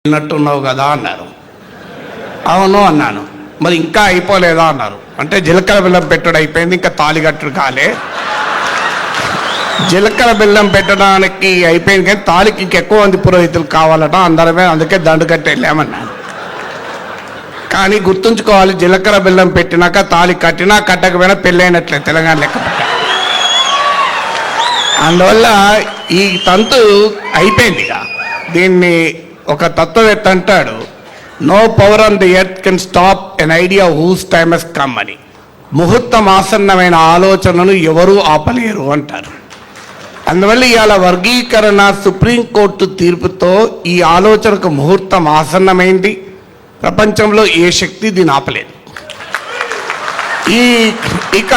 ఉన్నట్టున్నావు కదా అన్నారు. అవును అన్నాను. మరి ఇంకా అయిపోలేదా అన్నారు. అంటే జీలకర్ర బెల్లం పెట్టడం అయిపోయింది, ఇంకా తాళిగట్టు కాలే. జీలకర్ర బెల్లం పెట్టడానికి అయిపోయింది కానీ తాళికి ఇంకెక్కువ మంది పురోహితులు కావాలట, అందరమే అందుకే దండు కట్టి వెళ్ళామన్నాను. కానీ గుర్తుంచుకోవాలి, జీలకర్ర బెల్లం పెట్టినాక తాళి కట్టినా కట్టకపోయినా పెళ్ళైనట్లే తెలంగాణ లెక్క. అందువల్ల ఈ తంతు అయిపోయింది. ఇక దీన్ని ఒక తత్వవేత్త అంటాడు, no power on the earth can stop an idea whose time has come అని. ముహూర్తం ఆసన్నమైన ఆలోచనను ఎవరూ ఆపలేరు అంటారు. అందువల్ల ఇవాళ వర్గీకరణ సుప్రీంకోర్టు తీర్పుతో ఈ ఆలోచనకు ముహూర్తం ఆసన్నమైంది. ప్రపంచంలో ఏ శక్తి దీన్ని ఆపలేదు. ఇక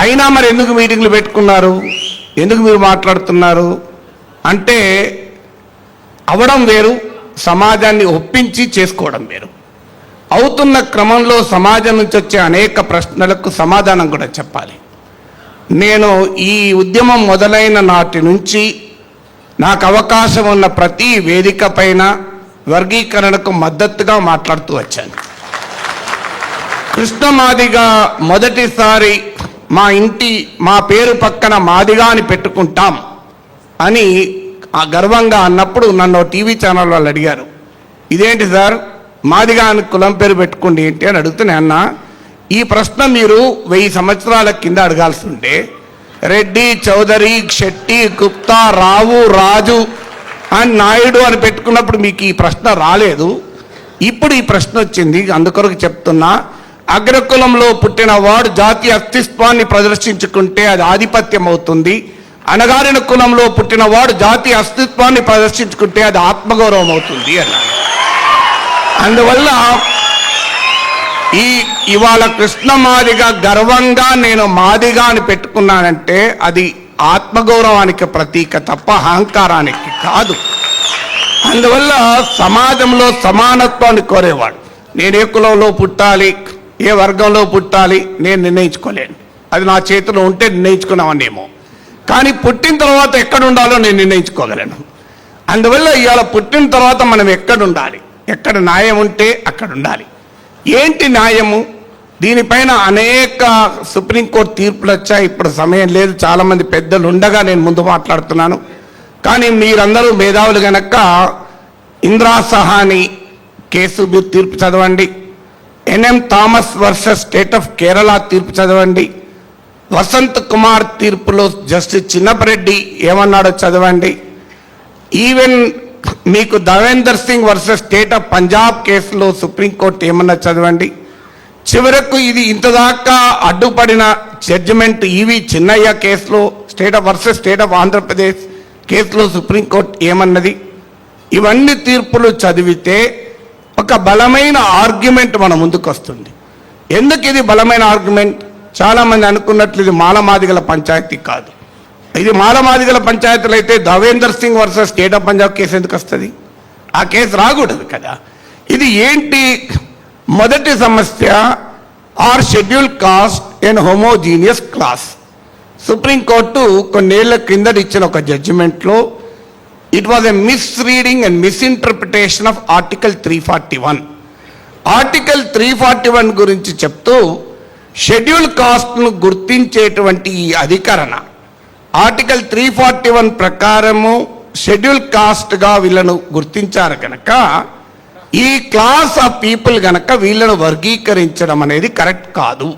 అయినా మరి ఎందుకు మీటింగ్లు పెట్టుకున్నారు, ఎందుకు మీరు మాట్లాడుతున్నారు అంటే, అవడం వేరు, సమాజాన్ని ఒప్పించి చేసుకోవడం వేరు. అవుతున్న క్రమంలో సమాజం నుంచి వచ్చే అనేక ప్రశ్నలకు సమాధానం కూడా చెప్పాలి. నేను ఈ ఉద్యమం మొదలైన నాటి నుంచి నాకు అవకాశం ఉన్న ప్రతి వేదిక పైన వర్గీకరణకు మద్దతుగా మాట్లాడుతూ వచ్చాను. కృష్ణ మాదిగా మొదటిసారి మా పేరు పక్కన మాదిగా అని పెట్టుకుంటాం అని గర్వంగా అన్నప్పుడు నన్ను టీవీ ఛానల్ వాళ్ళు అడిగారు, ఇదేంటి సార్ మాదిగా అని కులం పేరు పెట్టుకోండి ఏంటి అని అడుగుతూనే అన్నా, ఈ ప్రశ్న మీరు 1000 సంవత్సరాల కింద అడగాల్సి ఉంటే రెడ్డి, చౌదరి, శెట్టి, గుప్తా, రావు, రాజు అని నాయుడు అని పెట్టుకున్నప్పుడు మీకు ఈ ప్రశ్న రాలేదు. ఇప్పుడు ఈ ప్రశ్న వచ్చింది. అందుకొరకు చెప్తున్నా, అగ్రకులంలో పుట్టిన వాడు జాతీయ అస్తిత్వాన్ని ప్రదర్శించుకుంటే అది ఆధిపత్యం అవుతుంది. అణగారిన కులంలో పుట్టిన వాడు జాతీయ అస్తిత్వాన్ని ప్రదర్శించుకుంటే అది ఆత్మగౌరవం అవుతుంది అన్నాడు. అందువల్ల ఇవాళ కృష్ణ మాదిగా గర్వంగా నేను మాదిగా అని పెట్టుకున్నానంటే అది ఆత్మగౌరవానికి ప్రతీక తప్ప అహంకారానికి కాదు. అందువల్ల సమాజంలో సమానత్వాన్ని కోరేవాడు. నేను ఏ కులంలో పుట్టాలి, ఏ వర్గంలో పుట్టాలి నేను నిర్ణయించుకోలేను. అది నా చేతిలో ఉంటే నిర్ణయించుకున్నామనేమో, కానీ పుట్టిన తర్వాత ఎక్కడ ఉండాలో నేను నిర్ణయించుకోగలను. అందువల్ల ఇవాళ పుట్టిన తర్వాత మనం ఎక్కడ ఉండాలి, ఎక్కడ న్యాయం ఉంటే అక్కడ ఉండాలి. ఏంటి న్యాయము? దీనిపైన అనేక సుప్రీంకోర్టు తీర్పులు వచ్చాయి. ఇప్పుడు సమయం లేదు, చాలామంది పెద్దలు ఉండగా నేను ముందు మాట్లాడుతున్నాను. కానీ మీరందరూ మేధావులు కనుక ఇందిరా సహాని కేసు మీరు తీర్పు చదవండి, NM Thomas versus state of Kerala తీర్పు చదవండి, వసంత్ కుమార్ తీర్పులో జస్టిస్ చిన్నపరెడ్డి ఏమన్నాడో చదవండి, ఈవెన్ మీకు Devender Singh versus state of Punjab కేసులో సుప్రీంకోర్టు ఏమన్నా చదవండి. చివరకు ఇది ఇంతదాకా అడ్డుపడిన జడ్జిమెంట్ ఈవి చిన్నయ్య కేసులో వర్సెస్ స్టేట్ ఆఫ్ ఆంధ్రప్రదేశ్ కేసులో సుప్రీంకోర్టు ఏమన్నది. ఇవన్నీ తీర్పులు చదివితే ఒక బలమైన ఆర్గ్యుమెంట్ మన ముందుకు వస్తుంది. ఎందుకు ఇది బలమైన ఆర్గ్యుమెంట్? చాలామంది అనుకున్నట్లు ఇది మాలమాదిగల పంచాయతీ కాదు. ఇది మాలమాదిగల పంచాయతీలు అయితే Devender Singh versus state of Punjab case ఎందుకు వస్తుంది? ఆ కేసు రాకూడదు కదా. ఇది ఏంటి? మొదటి సమస్య, are scheduled caste and homogeneous class. Supreme court కొన్నేళ్ల కింద ఇచ్చిన ఒక జడ్జిమెంట్లో it was a misreading and misinterpretation of article 341. Article 341 గురించి చెప్తూ షెడ్యూల్ కాస్ట్ను గుర్తించేటువంటి ఈ అధికరణ ఆర్టికల్ 341 ప్రకారము షెడ్యూల్ కాస్ట్గా వీళ్ళను గుర్తించారు కనుక ఈ క్లాస్ ఆఫ్ పీపుల్ కనుక వీళ్ళను వర్గీకరించడం అనేది కరెక్ట్ కాదు.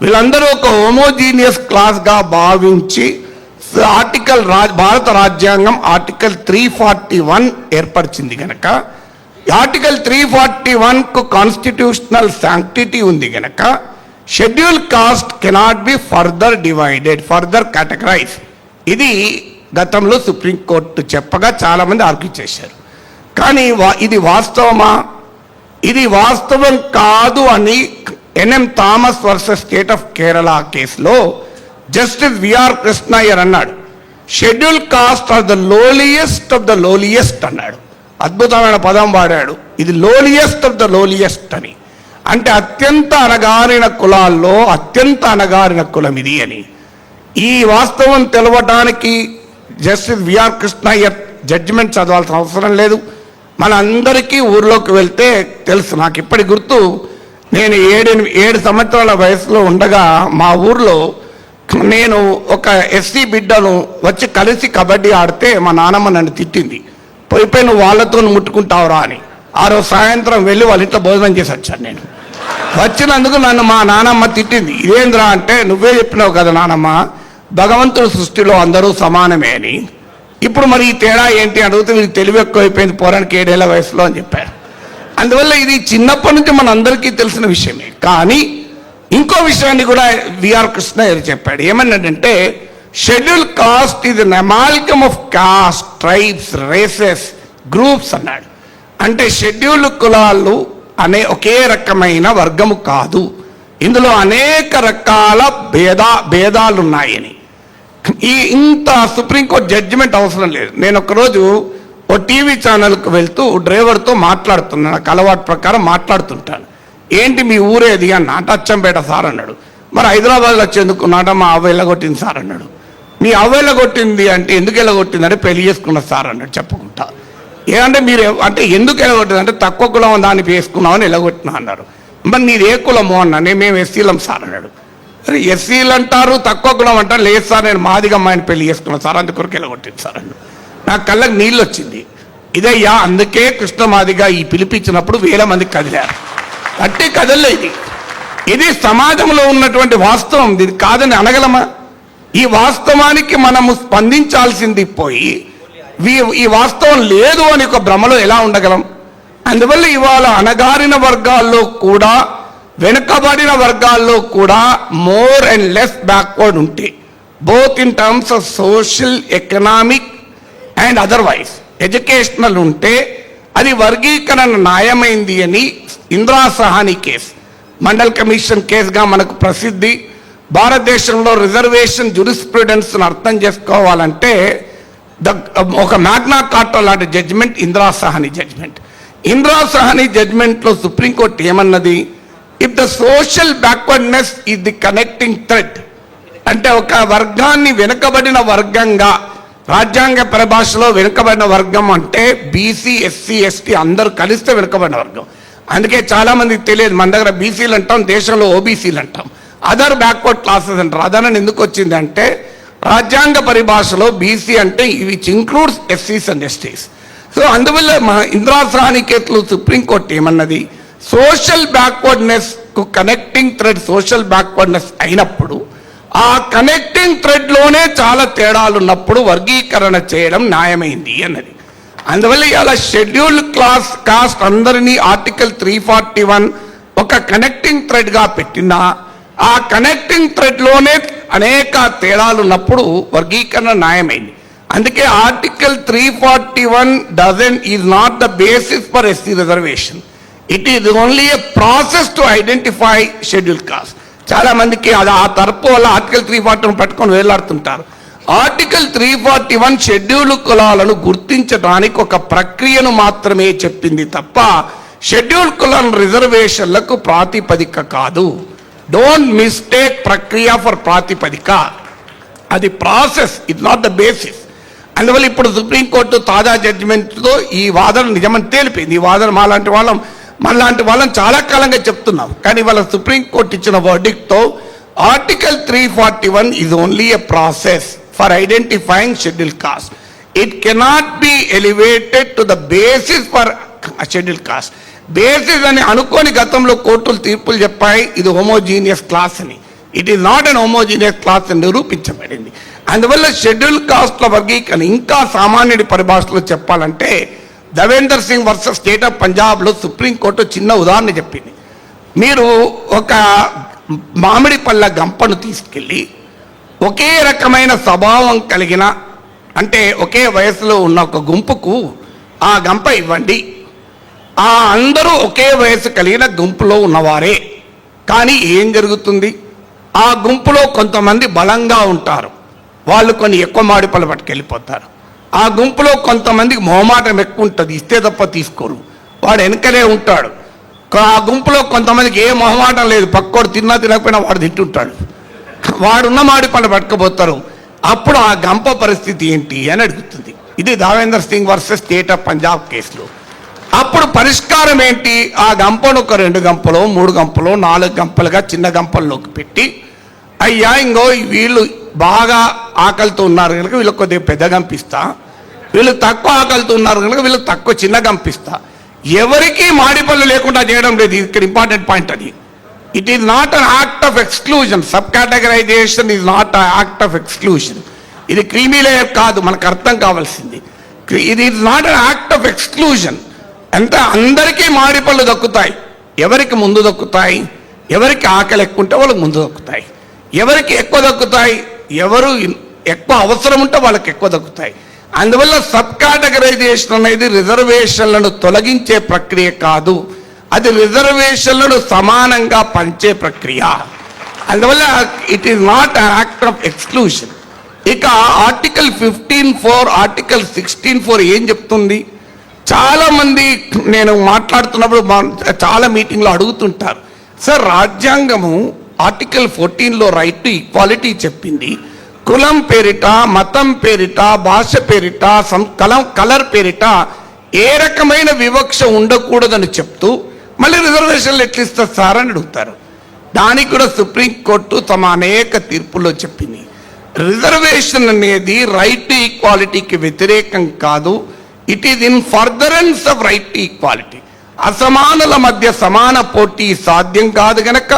వీళ్ళందరూ ఒక హోమోజీనియస్ క్లాస్గా భావించి భారత రాజ్యాంగం ఆర్టికల్ 341 ఏర్పరిచింది కనుక, ఆర్టికల్ 341కు కాన్స్టిట్యూషనల్ శాంక్టిటీ ఉంది కనుక schedule caste cannot be further divided, further categorize. ఇది గతంలో సుప్రీంకోర్టు చెప్పగా చాలామంది ఆర్గ్యూ చేశారు. కానీ ఇది వాస్తవమా? ఇది వాస్తవం కాదు అని N M Thomas versus state of Kerala కేసులో జస్టిస్ విఆర్ కృష్ణయ్యర్ అన్నాడు, schedule caste are the lowliest of the lowliest అన్నాడు. అద్భుతమైన పదం వాడాడు, ఇది లోలియెస్ట్ ఆఫ్ ద లోలియెస్ట్ అని. అంటే అత్యంత అణగారిన కులాల్లో అత్యంత అణగారిన కులం ఇది అని. ఈ వాస్తవం తెలవడానికి జస్టిస్ విఆర్ కృష్ణయ్యర్ జడ్జిమెంట్ చదవాల్సిన అవసరం లేదు. మనందరికీ ఊర్లోకి వెళ్తే తెలుసు. నాకు ఇప్పటి గుర్తు, నేను 7 సంవత్సరాల వయసులో ఉండగా మా ఊర్లో నేను ఒక ఎస్సీ బిడ్డను వచ్చి కలిసి కబడ్డీ ఆడితే మా నాన్నమ్మ నన్ను తిట్టింది. పోయిపోయి నువ్వు వాళ్ళతో ముట్టుకుంటావురా అని. ఆ రోజు సాయంత్రం వెళ్ళి వాళ్ళ ఇంట్లో భోజనం చేసి వచ్చాను. నేను వచ్చినందుకు నన్ను మా నాన్నమ్మ తిట్టింది. ఇదేంద్రా అంటే, నువ్వే చెప్పినావు కదా నానమ్మ, భగవంతుడి సృష్టిలో అందరూ సమానమే అని. ఇప్పుడు మరి ఈ తేడా ఏంటి అడిగితే, వీరికి తెలివి ఎక్కువైపోయింది పోరానికి 7 ఏళ్ల వయసులో అని చెప్పారు. అందువల్ల ఇది చిన్నప్పటి నుంచి మన అందరికీ తెలిసిన విషయమే. కానీ ఇంకో విషయాన్ని కూడా విఆర్ కృష్ణ గారు చెప్పాడు. ఏమన్నాడంటే, schedule caste is an amalgam of caste, tribes, races, groups అన్నాడు. అంటే షెడ్యూల్ కులాలు అనే ఒకే రకమైన వర్గము కాదు, ఇందులో అనేక రకాల భేదాలు ఉన్నాయని. ఇంత సుప్రీంకోర్టు జడ్జిమెంట్ అవసరం లేదు. నేను ఒకరోజు ఓ టీవీ ఛానల్కి వెళ్తూ డ్రైవర్తో మాట్లాడుతున్నాను. నాకు అలవాటు ప్రకారం మాట్లాడుతుంటాను. ఏంటి మీ ఊరేది అన్న. అచ్చంపేట సార్ అన్నాడు. మరి హైదరాబాద్లో వచ్చేందుకున్నాట, మా అవ్వ ఎల్లగొట్టింది సార్ అన్నాడు. మీ అవ్వ ఎల్లగొట్టింది అంటే, ఎందుకు ఎల్లగొట్టింది అంటే, పెళ్లి చేసుకున్న సార్ అన్నాడు చెప్పుకుంటా. ఏమంటే మీరు అంటే ఎందుకు ఎల్లగొట్టింది అంటే, తక్కువ కులం దాన్ని వేసుకున్నామని ఎల్లగొట్టినా అన్నారు. మరి నీది ఏ కులమో అన్నా. మేము ఎస్సీలం సార్ అన్నాడు. అరే ఎస్సీలు అంటారు, తక్కువ కులం అంటారు. లేదు సార్, నేను మాదిగ అమ్మాయిని పెళ్లి చేసుకున్నాను సార్, అందుకొరకు ఎల్లగొట్టింది సార్ అన్నాడు. నాకు కళ్ళకి నీళ్ళు వచ్చింది. ఇదయ్యా, అందుకే కృష్ణ మాదిగా ఈ పిలిపించినప్పుడు 1000 మంది కదిలారు. అట్టే కదలే. ఇది సమాజంలో ఉన్నటువంటి వాస్తవం. ఇది కాదని అనగలమా? ఈ వాస్తవానికి మనము స్పందించాల్సింది పోయి ఈ వాస్తవం లేదు అని ఒక భ్రమలో ఎలా ఉండగలం? అందువల్ల ఇవాళ అణగారిన వర్గాల్లో కూడా, వెనుకబడిన వర్గాల్లో కూడా మోర్ అండ్ లెస్ బ్యాక్వర్డ్ ఉంటే, both in terms of social, economic and otherwise educational ఉంటే అది వర్గీకరణ న్యాయమైంది అని ఇందిరా సహాని కేసు, మండల్ కమిషన్ కేసుగా మనకు ప్రసిద్ధి. భారతదేశంలో రిజర్వేషన్ జురిస్ప్రుడెన్స్ అర్థం చేసుకోవాలంటే ఒక మ్యాగ్నా కార్టా లాంటి జడ్జిమెంట్ ఇందిరా సహాని జడ్జిమెంట్. ఇందిరా సహాని జడ్జిమెంట్లో సుప్రీంకోర్టు ఏమన్నది? If the social backwardness is the connecting thread, అంటే ఒక వర్గాన్ని వెనుకబడిన వర్గంగా, రాజ్యాంగ పరిభాషలో వెనుకబడిన వర్గం అంటే బీసీ, ఎస్సీ, ఎస్టీ అందరూ కలిస్తే వెనుకబడిన వర్గం. అందుకే చాలా మందికి తెలియదు, మన దగ్గర బీసీలు అంటాం, దేశంలో ఓబీసీలు అంటాం, అదర్ బ్యాక్వర్డ్ క్లాసెస్ అంటారు. అదనని ఎందుకు వచ్చింది అంటే, రాజ్యాంగ పరిభాషలో బీసీ అంటే విచ్ ఇంక్లూడ్స్ ఎస్సీస్ అండ్ ఎస్టీస్. సో అందువల్ల ఇందిరా సహాని కేసులో సుప్రీంకోర్టు ఏమన్నది? సోషల్ బ్యాక్వర్డ్నెస్ కు కనెక్టింగ్ థ్రెడ్ సోషల్ బ్యాక్వర్డ్నెస్ అయినప్పుడు, ఆ కనెక్టింగ్ థ్రెడ్లోనే చాలా తేడాలు ఉన్నప్పుడు వర్గీకరణ చేయడం న్యాయమైంది అన్నది. అందువల్ల ఇలా షెడ్యూల్డ్ కాస్ట్ అందరినీ ఆర్టికల్ 341 ఒక కనెక్టింగ్ థ్రెడ్గా పెట్టినా, ఆ కనెక్టింగ్ థ్రెడ్లోనే అనేక తేడాలు ఉన్నప్పుడు వర్గీకరణ న్యాయమైంది. అందుకే article 341 is not the basis for SC reservation. It is only A process to identify schedule caste. చాలా మందికి అది ఆ తరపు వల్ల ఆర్టికల్ 341 పట్టుకొని వేలాడుతుంటారు. ఆర్టికల్ 341 షెడ్యూల్ కులాలను గుర్తించడానికి ఒక ప్రక్రియను మాత్రమే చెప్పింది తప్ప షెడ్యూల్ కులాల రిజర్వేషన్లకు ప్రాతిపదిక కాదు. డోంట్ మిస్టేక్ ప్రక్రియ ఫర్ ప్రాతిపదిక. అది process, it not the basis. అందువల్ల ఇప్పుడు సుప్రీంకోర్టు తాజా జడ్జిమెంట్తో ఈ వాదన నిజమని తేలిపోయింది. ఈ వాదన మనలాంటి వాళ్ళని చాలా కాలంగా చెప్తున్నాం. కానీ వాళ్ళ సుప్రీంకోర్టు ఇచ్చిన వర్డిక్ట్తో article 341 is only a process for identifying schedule caste. It cannot be elevated to the basis for schedule caste. Basis అని అనుకోని గతంలో కోర్టులు తీర్పులు చెప్పాయి, ఇది హోమోజీనియస్ క్లాస్ అని. It is not an homogeneous class అని నిరూపించబడింది. అందువల్ల షెడ్యూల్ కాస్ట్ల వర్గీకరణ ఇంకా సామాన్యుడి పరిభాషలో చెప్పాలంటే, Devender Singh versus state of పంజాబ్లో సుప్రీంకోర్టు చిన్న ఉదాహరణ చెప్పింది. మీరు ఒక మామిడి పళ్ళ గంపను తీసుకెళ్ళి ఒకే రకమైన స్వభావం కలిగిన, అంటే ఒకే వయసులో ఉన్న ఒక గుంపుకు ఆ గంప ఇవ్వండి. ఆ అందరూ ఒకే వయసు కలిగిన గుంపులో ఉన్నవారే. కానీ ఏం జరుగుతుంది? ఆ గుంపులో కొంతమంది బలంగా ఉంటారు, వాళ్ళు కొన్ని ఎక్కువ మామిడి పళ్ళు పట్టుకెళ్ళిపోతారు. ఆ గుంపులో కొంతమందికి మొహమాటం ఎక్కువ ఉంటుంది, ఇస్తే తప్ప తీసుకోరు, వాడు వెనకనే ఉంటాడు. ఆ గుంపులో కొంతమందికి ఏ మొహమాటం లేదు, పక్కోడు తిన్నా తినకపోయినా వాడు తింటుంటాడు, వాడున్న మామిడి పళ్ళు పట్టుకుపోతారు. అప్పుడు ఆ గంప పరిస్థితి ఏంటి అని అడుగుతుంది. ఇది Devender Singh versus state of Punjab కేసులో. అప్పుడు పరిష్కారం ఏంటి? ఆ గంపను ఒక 2 గంపలో 3 గంపలో 4 గంపలుగా చిన్న గంపల్లోకి పెట్టి, అయ్యా ఇంకో వీళ్ళు బాగా ఆకలితో ఉన్నారు కనుక వీళ్ళకి కొద్దిగా పెద్ద గంపిస్తా, వీళ్ళు తక్కువ ఆకలితో ఉన్నారు కనుక వీళ్ళకి తక్కువ చిన్న గంపిస్తా. ఎవరికి మాడి పళ్ళు లేకుండా చేయడం లేదు. ఇక్కడ ఇంపార్టెంట్ పాయింట్ అది. It is not an act of exclusion. Sub categorisation is not a act of exclusion. ఇది క్రీమీ లేయర్ కాదు, మనకు అర్థం కావాల్సింది. ఇది is not an act of exclusion. ఎంత అందరికీ మాడి పళ్ళు దక్కుతాయి. ఎవరికి ముందు దక్కుతాయి? ఎవరికి ఆకలి ఎక్కువ ఉంటే వాళ్ళకి ముందు దక్కుతాయి. ఎవరికి ఎక్కువ దక్కుతాయి? ఎవరు ఎక్కువ అవసరం ఉంటే వాళ్ళకి ఎక్కువ దక్కుతాయి. అందువల్ల సబ్ కేటగరైజేషన్ అనేది రిజర్వేషన్లను తొలగించే ప్రక్రియ కాదు, అది రిజర్వేషన్లను సమానంగా పంచే ప్రక్రియ. అందువల్ల it is not an act of exclusion. ఇక ఆర్టికల్ 15(4), ఆర్టికల్ 16(4) ఏం చెప్తుంది? చాలా మంది నేను మాట్లాడుతున్నప్పుడు చాలా మీటింగ్లో అడుగుతుంటారు, సార్ రాజ్యాంగము ఆర్టికల్ 14లో రైట్ టు ఈక్వాలిటీ చెప్పింది, కులం పేరిట, మతం పేరిట, భాష పేరిట, కలర్ పేరిట ఏ రకమైన వివక్ష ఉండకూడదని చెప్తూ మళ్ళీ రిజర్వేషన్లు ఎట్లా ఇస్తారు సార్ అని అడుగుతారు. దానికి కూడా సుప్రీంకోర్టు తమ అనేక తీర్పుల్లో చెప్పింది. రిజర్వేషన్ అనేది రైట్ టు ఈక్వాలిటీకి వ్యతిరేకం కాదు, it is in furtherance of right to equality. అసమానుల మధ్య సమాన పోటీ సాధ్యం కాదు గనక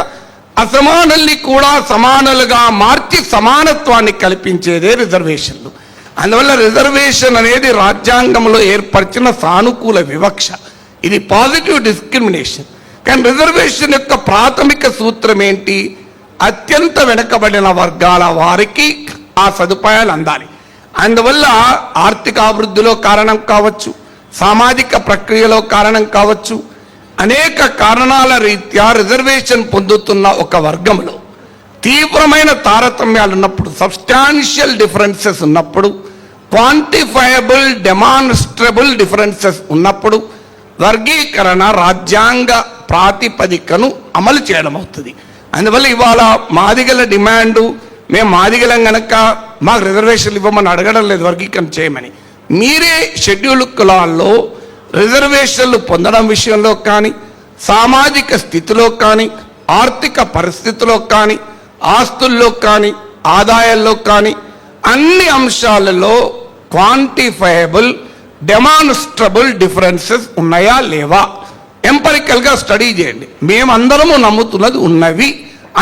అసమానుల్ని కూడా సమానులుగా మార్చి సమానత్వాన్ని కల్పించేదే రిజర్వేషన్లు. అందువల్ల రిజర్వేషన్ అనేది రాజ్యాంగంలో ఏర్పరిచిన సానుకూల వివక్ష, ఇది పాజిటివ్ డిస్క్రిమినేషన్. కానీ రిజర్వేషన్ యొక్క ప్రాథమిక సూత్రం ఏంటి? అత్యంత వెనుకబడిన వర్గాల వారికి ఆ సదుపాయాలు అందాలి. అందువల్ల ఆర్థిక అభివృద్ధిలో కారణం కావచ్చు, సామాజిక ప్రక్రియలో కారణం కావచ్చు, అనేక కారణాల రీత్యా రిజర్వేషన్ పొందుతున్న ఒక వర్గంలో తీవ్రమైన తారతమ్యాలు ఉన్నప్పుడు, సబ్స్టాన్షియల్ డిఫరెన్సెస్ ఉన్నప్పుడు, క్వాంటిఫైయబుల్ డెమాన్స్ట్రబుల్ డిఫరెన్సెస్ ఉన్నప్పుడు వర్గీకరణ రాజ్యాంగ ప్రాతిపదికను అమలు చేయడం అవుతుంది. అందువల్ల ఇవాళ మాదిగల డిమాండు, మేము మాదిగలం గనక మాకు రిజర్వేషన్లు ఇవ్వమని అడగడం లేదు వర్గీకరణ చేయమని. మీరే షెడ్యూల్ కులాల్లో రిజర్వేషన్లు పొందడం విషయంలో కానీ, సామాజిక స్థితిలో కానీ, ఆర్థిక పరిస్థితిలో కానీ, ఆస్తుల్లో కానీ, ఆదాయాల్లో కానీ అన్ని అంశాలలో క్వాంటిఫైయబుల్ డెమాన్స్ట్రబుల్ డిఫరెన్సెస్ ఉన్నాయా లేవా ఎంపరికల్గా స్టడీ చేయండి. మేమందరము నమ్ముతున్నది ఉన్నవి,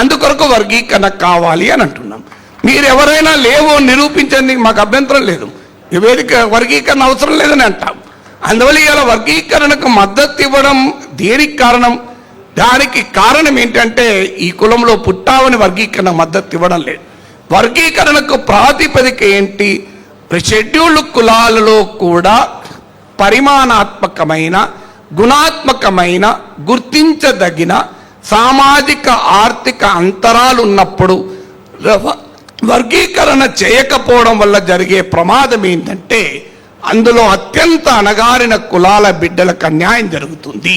అందుకొరకు వర్గీకరణ కావాలి అని అంటున్నాం. మీరు ఎవరైనా లేవో నిరూపించండి, మాకు అభ్యంతరం లేదు, ఈ వేదిక వర్గీకరణ అవసరం లేదని అంటాం. అందువల్ల ఇలా వర్గీకరణకు మద్దతు ఇవ్వడం దేనికి కారణం? దానికి కారణం ఏంటంటే ఈ కులంలో పుట్టావని వర్గీకరణ మద్దతు ఇవ్వడం లేదు. వర్గీకరణకు ప్రాతిపదిక ఏంటి? షెడ్యూల్డ్ కులాలలో కూడా పరిమాణాత్మకమైన, గుణాత్మకమైన, గుర్తించదగిన సామాజిక ఆర్థిక అంతరాలు ఉన్నప్పుడు వర్గీకరణ చేయకపోవడం వల్ల జరిగే ప్రమాదం ఏంటంటే అందులో అత్యంత అణగారిన కులాల బిడ్డలకు అన్యాయం జరుగుతుంది.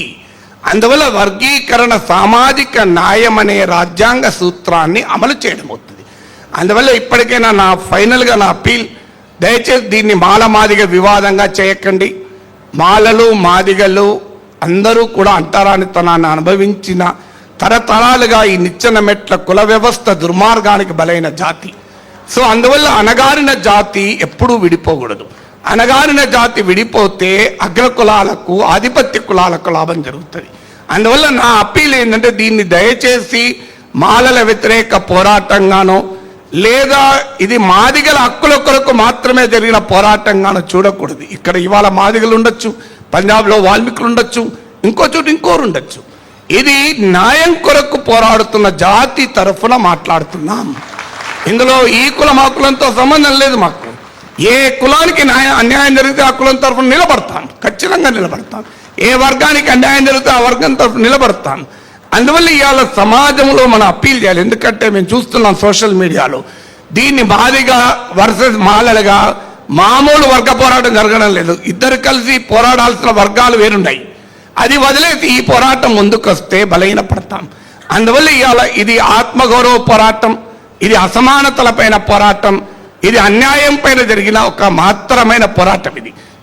అందువల్ల వర్గీకరణ సామాజిక న్యాయం అనే రాజ్యాంగ సూత్రాన్ని అమలు చేయడం అవుతుంది. అందువల్ల ఇప్పటికైనా ఫైనల్గా నా అపీల్, దయచేసి దీన్ని మాదిగ వివాదంగా చేయకండి. మాలలు మాదిగలు అందరూ కూడా అంటరానితనాన్ని అనుభవించిన తరతరాలుగా ఈ నిచ్చెన మెట్ల కుల వ్యవస్థ దుర్మార్గానికి బలైన జాతి. సో అందువల్ల అణగారిన జాతి ఎప్పుడూ విడిపోకూడదు. అణగారిన జాతి విడిపోతే అగ్ర కులాలకు, ఆధిపత్య కులాలకు లాభం జరుగుతుంది. అందువల్ల నా అప్పీల్ ఏంటంటే దీన్ని దయచేసి మాలల వ్యతిరేక పోరాటంగానో లేదా ఇది మాదిగల హక్కుల కొరకు మాత్రమే జరిగిన పోరాటంగానో చూడకూడదు. ఇక్కడ ఇవాళ మాదిగలు ఉండొచ్చు, పంజాబ్లో వాల్మీకులు ఉండొచ్చు, ఇంకో చోటు ఇంకోరు ఉండొచ్చు. ఇది న్యాయం కొరకు పోరాడుతున్న జాతి తరఫున మాట్లాడుతున్నాం. ఇందులో ఈ కులం ఆ కులంతో సంబంధం లేదు. మాకు ఏ కులానికి అన్యాయం జరిగితే ఆ కులం తరఫున నిలబడతాను, ఖచ్చితంగా నిలబడతాను. ఏ వర్గానికి అన్యాయం జరిగితే ఆ వర్గం తరఫున నిలబడతాను. అందువల్ల ఇవాళ సమాజంలో మనం అప్పీల్ చేయాలి. ఎందుకంటే మేము చూస్తున్నాం సోషల్ మీడియాలో దీన్ని మాదిగా వర్సెస్ మాలలుగా మామూలు వర్గ పోరాటం జరగడం లేదు. ఇద్దరు కలిసి పోరాడాల్సిన వర్గాలు వేరున్నాయి. అది వదిలేసి ఈ పోరాటం ముందుకు వస్తే బలహీనపడతాం. అందువల్ల ఇవాళ ఇది ఆత్మగౌరవ పోరాటం, ఇది అసమానతల పైన పోరాటం, ఇది అన్యాయం పైన జరిగిన ఒక మాత్రమైన పోరాటం.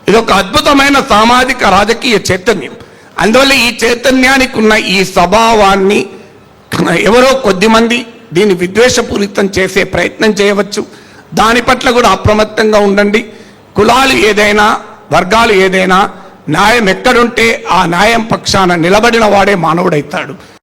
ఇది ఒక అద్భుతమైన సామాజిక రాజకీయ చైతన్యం. అందువల్ల ఈ చైతన్యానికి ఉన్న ఈ స్వభావాన్ని ఎవరో కొద్దిమంది దీన్ని విద్వేషపూరితం చేసే ప్రయత్నం చేయవచ్చు. దాని పట్ల కూడా అప్రమత్తంగా ఉండండి. కులాలు ఏదైనా, వర్గాలు ఏదైనా, న్యాయం ఎక్కడుంటే ఆ న్యాయం పక్షాన నిలబడిన వాడే మానవుడైతాడు.